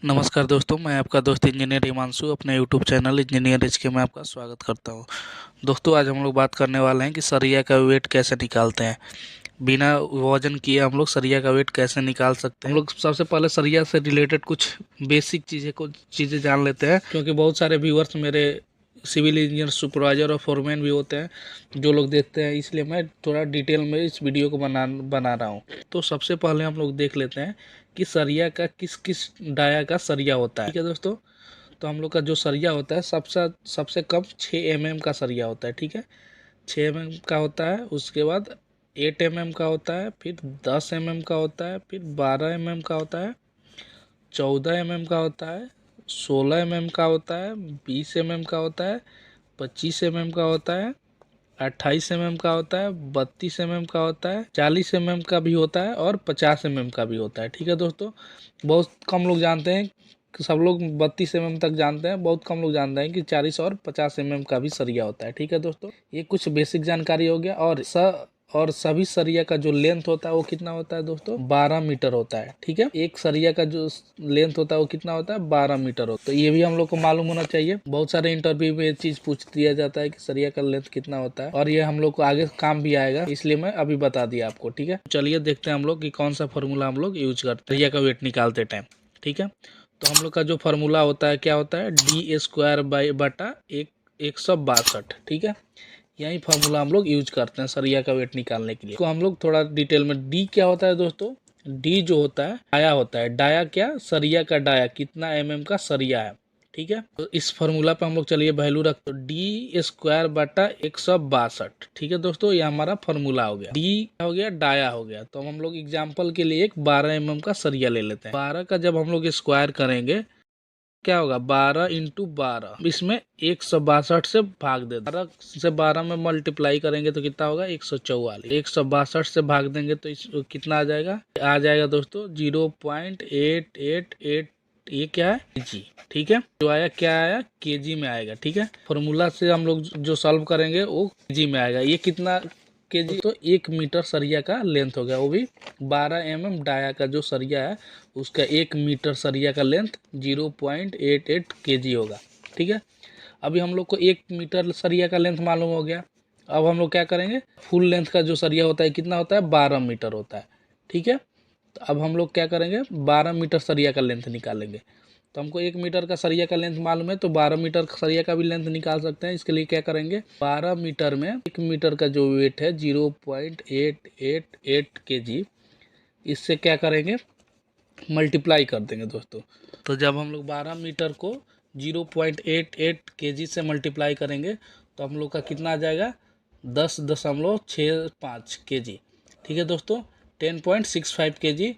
नमस्कार दोस्तों, मैं आपका दोस्त इंजीनियर हिमांशु अपने यूट्यूब चैनल इंजीनियर एच के में आपका स्वागत करता हूं। दोस्तों, आज हम लोग बात करने वाले हैं कि सरिया का वेट कैसे निकालते हैं। बिना वजन किए हम लोग सरिया का वेट कैसे निकाल सकते हैं। हम लोग सबसे पहले सरिया से रिलेटेड कुछ बेसिक चीज़ें जान लेते हैं, क्योंकि बहुत सारे व्यूअर्स मेरे सिविल इंजीनियर, सुपरवाइजर और फोरमैन भी होते हैं जो लोग देखते हैं, इसलिए मैं थोड़ा डिटेल में इस वीडियो को बना रहा हूँ। तो सबसे पहले हम लोग देख लेते हैं कि सरिया का किस किस डाया का सरिया होता है। ठीक है दोस्तों, तो हम लोग का जो सरिया होता है सबसे सबसे कम 6 mm का सरिया होता है। ठीक है, 6 mm का होता है, उसके बाद 8 mm का होता है, फिर 10 mm का होता है, फिर 12 mm का होता है, 14 mm का होता है, 16 mm का होता है, 20 mm का होता है, 25 mm का होता है, 28 mm का होता है, 32 mm का होता है, 40 mm का भी होता है और 50 mm का भी होता है। ठीक है दोस्तों, बहुत कम लोग जानते हैं, सब लोग 32 mm तक जानते हैं, बहुत कम लोग जानते हैं कि 40 और 50 mm का भी सरिया होता है। ठीक है दोस्तों, ये कुछ बेसिक जानकारी हो गया। और सभी सरिया का जो लेंथ होता है वो कितना होता है दोस्तों, 12 मीटर होता है। ठीक है, एक सरिया का जो लेंथ होता है वो कितना होता है, 12 मीटर होता है। तो ये भी हम लोग को मालूम होना चाहिए। बहुत सारे इंटरव्यू में ये चीज पूछ दिया जाता है कि सरिया का लेंथ कितना होता है, और ये हम लोग को आगे काम भी आएगा, इसलिए मैं अभी बता दिया आपको। ठीक है, चलिए देखते हैं हम लोग कि कौन सा फॉर्मूला हम लोग यूज करते हैं सरिया का वेट निकालते टाइम। ठीक है, तो हम लोग का जो फार्मूला होता है क्या होता है, D² बाई बटा 162। ठीक है, यही फार्मूला हम लोग यूज करते हैं सरिया का वेट निकालने के लिए। तो हम लोग थोड़ा डिटेल में, डी क्या होता है दोस्तों, डी जो होता है डाया होता है। डाया क्या, सरिया का डाया, कितना का सरिया है। ठीक है, तो इस फार्मूला पे हम लोग चलिए वैल्यू रखते हैं, D² बटा 162। ठीक है दोस्तों, ये हमारा फार्मूला हो गया। डी हो गया, डाया हो गया। तो हम लोग एग्जाम्पल के लिए एक 12 का सरिया ले लेते हैं। 12 का जब हम लोग स्क्वायर करेंगे क्या होगा, 12 × 12, इसमें 162 से भाग दे, 12 से 12 में मल्टीप्लाई करेंगे तो कितना होगा, 144। 162 से भाग देंगे तो कितना आ जाएगा दोस्तों, 0.888। ये क्या है, जी। ठीक है, जो आया क्या आया, केजी में आएगा। ठीक है, फॉर्मूला से हम लोग जो सॉल्व करेंगे वो केजी में आएगा। ये कितना केजी, तो 1 मीटर सरिया का लेंथ हो गया, वो भी 12 डाया का जो सरिया है उसका 1 मीटर सरिया का लेंथ 0.88 केजी होगा। ठीक है, अभी हम लोग को 1 मीटर सरिया का लेंथ मालूम हो गया। अब हम लोग क्या करेंगे, फुल लेंथ का जो सरिया होता है कितना होता है, 12 मीटर होता है। ठीक है, तो अब हम लोग क्या करेंगे, 12 मीटर सरिया का लेंथ निकालेंगे। तो हमको 1 मीटर का सरिया का लेंथ मालूम है, तो 12 मीटर सरिया का भी लेंथ निकाल सकते हैं। इसके लिए क्या करेंगे, 12 मीटर में 1 मीटर का जो वेट है 0.888 केजी, इससे क्या करेंगे, मल्टीप्लाई कर देंगे दोस्तों। तो जब हम लोग 12 मीटर को 0.88 केजी से मल्टीप्लाई करेंगे तो हम लोग का कितना आ जाएगा, 10.65 केजी। ठीक है दोस्तों, 10.65 केजी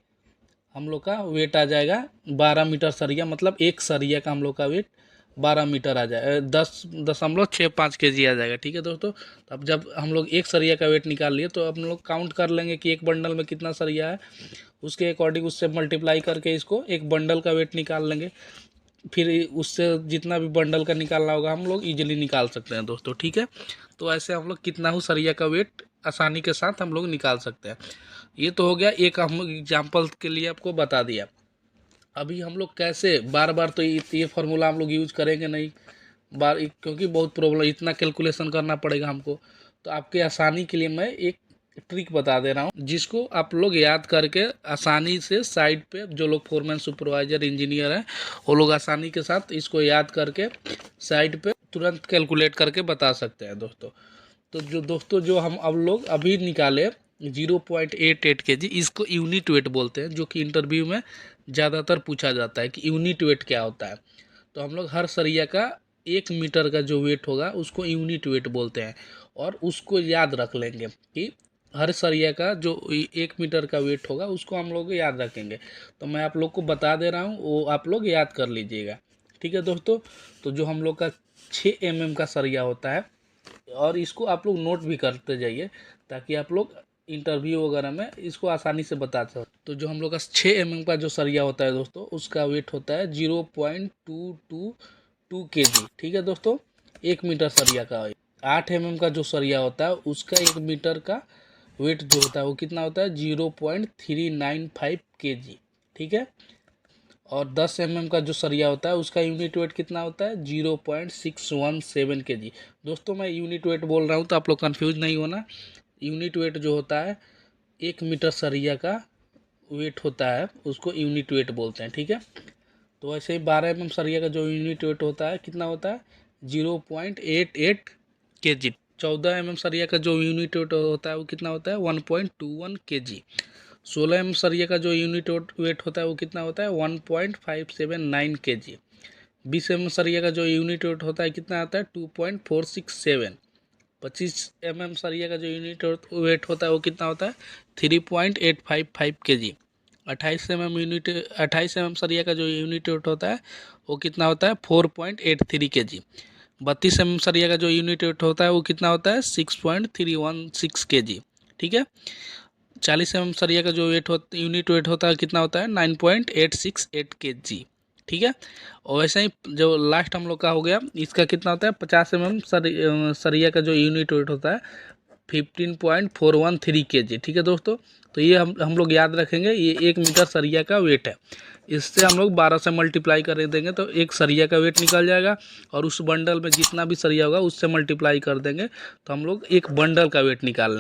हम लोग का वेट आ जाएगा। 12 मीटर सरिया मतलब एक सरिया का हम लोग का वेट 12 मीटर आ जाए, 10.65 केजी आ जाएगा। ठीक है दोस्तों, तो अब जब हम लोग एक सरिया का वेट निकाल लिए तो हम लोग काउंट कर लेंगे कि एक बंडल में कितना सरिया है, उसके अकॉर्डिंग उससे मल्टीप्लाई करके इसको एक बंडल का वेट निकाल लेंगे। फिर उससे जितना भी बंडल का निकालना होगा हम लोग इजीली निकाल सकते हैं दोस्तों। ठीक है, तो ऐसे हम लोग कितना हो सरिया का वेट आसानी के साथ हम लोग निकाल सकते हैं। ये तो हो गया, एक हम लोग एग्जाम्पल के लिए आपको बता दिया। अभी हम लोग कैसे बार बार तो ये फार्मूला हम लोग यूज करेंगे नहीं बार, क्योंकि बहुत प्रॉब्लम, इतना कैलकुलेशन करना पड़ेगा हमको। तो आपके आसानी के लिए मैं एक ट्रिक बता दे रहा हूँ, जिसको आप लोग याद करके आसानी से साइड पे, जो लोग फोरमैन, सुपरवाइजर, इंजीनियर हैं, वो लोग आसानी के साथ इसको याद करके साइड पे तुरंत कैलकुलेट करके बता सकते हैं दोस्तों। तो जो हम अब लोग अभी निकाले 0.88 केजी, इसको यूनिट वेट बोलते हैं, जो कि इंटरव्यू में ज़्यादातर पूछा जाता है कि यूनिट वेट क्या होता है। तो हम लोग हर सरिया का 1 मीटर का जो वेट होगा उसको यूनिट वेट बोलते हैं, और उसको याद रख लेंगे कि हर सरिया का जो 1 मीटर का वेट होगा उसको हम लोग याद रखेंगे। तो मैं आप लोग को बता दे रहा हूँ, वो आप लोग याद कर लीजिएगा। ठीक है दोस्तों, तो जो हम लोग का 6 का सरिया होता है, और इसको आप लोग नोट भी करते जाइए ताकि आप लोग इंटरव्यू वगैरह में इसको आसानी से बता सकें। तो जो हम लोग का 6 का जो सरिया होता है दोस्तों, उसका वेट होता है 0.222 केजी। ठीक है दोस्तों, 1 मीटर सरिया का। 8 का जो सरिया होता है उसका 1 मीटर का वेट जो होता है वो कितना होता है, 0.395 केजी। ठीक है, और 10 mm का जो सरिया होता है उसका यूनिट वेट कितना होता है 0.617 kg। दोस्तों मैं यूनिट वेट बोल रहा हूँ तो आप लोग कंफ्यूज नहीं होना। यूनिट वेट जो होता है 1 मीटर सरिया का वेट होता है उसको यूनिट वेट बोलते हैं, ठीक है। तो ऐसे ही 12 mm सरिया का जो यूनिट वेट होता है कितना होता है 0.88 kg। 14 mm सरिया का जो यूनिट वेट होता है वो कितना होता है 1.21 kg। 16 mm सरिया का जो यूनिट वेट होता है वो कितना होता है 1.579 kg। 20 mm सरिया का जो यूनिट वेट होता है कितना आता है 2.467। 25 mm सरिया का जो यूनिट वेट होता है वो कितना होता है 3.855 kg। 28 mm सरिया का जो यूनिट वेट होता है वो कितना होता है 4.83 kg। 32 mm सरिया का जो यूनिट वेट होता है वो कितना होता है 6.316 kg, ठीक है। 40 mm सरिया का जो यूनिट वेट होता है कितना होता है 9.868 kg, ठीक है। और वैसे ही जो लास्ट हम लोग का हो गया इसका कितना होता है 50 mm सरिया का जो यूनिट वेट होता है 15.413 kg, ठीक है दोस्तों। तो ये हम लोग याद रखेंगे, ये 1 मीटर सरिया का वेट है। इससे हम लोग 12 से मल्टीप्लाई कर देंगे तो एक सरिया का वेट निकल जाएगा, और उस बंडल में जितना भी सरिया होगा उससे मल्टीप्लाई कर देंगे तो हम लोग एक बंडल का वेट निकाल लेंगे।